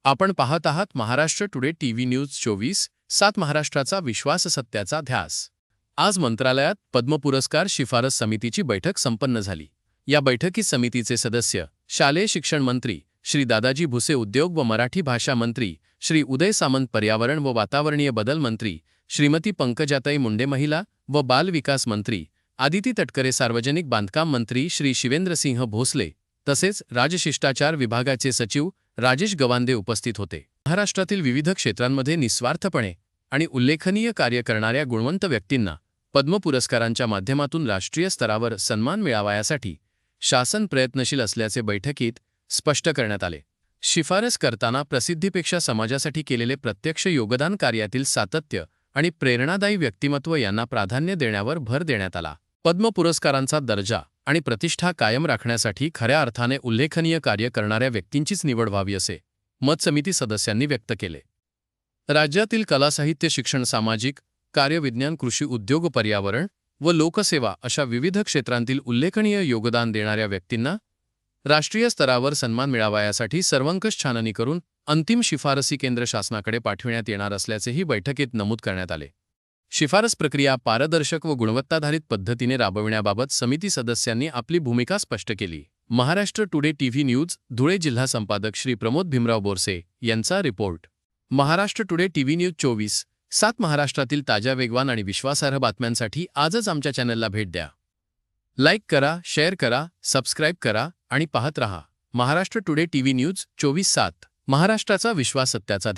आपण पाहत आहात महाराष्ट्र टुडे टीव्ही न्यूज 24/7 महाराष्ट्राचा विश्वास सत्याचा ध्यास। आज मंत्रालयात पद्म पुरस्कार शिफारस समितीची बैठक संपन्न झाली। या बैठकीत समितीचे सदस्य शालेय शिक्षण मंत्री श्री दादाजी भुसे, उद्योग व मराठी भाषा मंत्री श्री उदय सामंत, पर्यावरण व वातावरणीय बदल मंत्री श्रीमती पंकजाताई मुंडे, महिला व बाल विकास मंत्री आदिती तटकरे, सार्वजनिक बांधकाम मंत्री श्री शिवेंद्रसिंह भोसले तसेच राजशिष्टाचार विभागाचे सचिव राजेश गवांदे उपस्थित होते। महाराष्ट्रातील विविध क्षेत्रांमध्ये निस्वार्थपणे आणि उल्लेखनीय कार्य करणाऱ्या गुणवंत व्यक्तींना पद्म पुरस्कारांच्या माध्यमातून राष्ट्रीय स्तरावर सन्मान मिळावा यासाठी शासन प्रयत्नशील असल्याचे बैठकीत स्पष्ट करण्यात आले। शिफारस करताना प्रसिद्धीपेक्षा समाजासाठी केलेले प्रत्यक्ष योगदान, कार्यातील सातत्य आणि प्रेरणादायी व्यक्तिमत्व यांना प्राधान्य देण्यावर भर देण्यात आला। पद्म पुरस्कारांचा दर्जा आणि प्रतिष्ठा कायम राखण्यासाठी खऱ्या अर्थाने उल्लेखनीय कार्य करणाऱ्या व्यक्तींचीच निवड व्हावी असे मत समिती सदस्यांनी व्यक्त केले। राज्यातील कला, साहित्य, शिक्षण, सामाजिक कार्य, विज्ञान, कृषी, उद्योग, पर्यावरण व लोकसेवा अशा विविध क्षेत्रांतील उल्लेखनीय योगदान देणाऱ्या व्यक्तींना राष्ट्रीय स्तरावर सन्मान मिळावा यासाठी सर्वंकष छाननी करून अंतिम शिफारसी केंद्र शासनाकडे पाठविण्यात येणार असल्याचेही बैठकीत नमूद करण्यात आले। शिफारस प्रक्रिया पारदर्शक व गुणवत्ताधारित पद्धतीने राबविण्याबाबत समिती सदस्यांनी आपली भूमिका स्पष्ट केली। Maharashtra today TV news Dhule जिल्हा संपादक श्री प्रमोद भीमराव बोरसे यांचा report. Maharashtra today TV news 24/7 महाराष्ट्रातील ताज्या, वेगवान आणि विश्वासार्ह बातम्यांसाठी आजच आमच्या चॅनलला भेट द्या। लाईक करा, शेअर करा, सबस्क्राईब करा आणि पाहत रहा महाराष्ट्र टुडे टीव्ही न्यूज 24/7 महाराष्ट्राचा विश्वास सत्याचा ध्यास।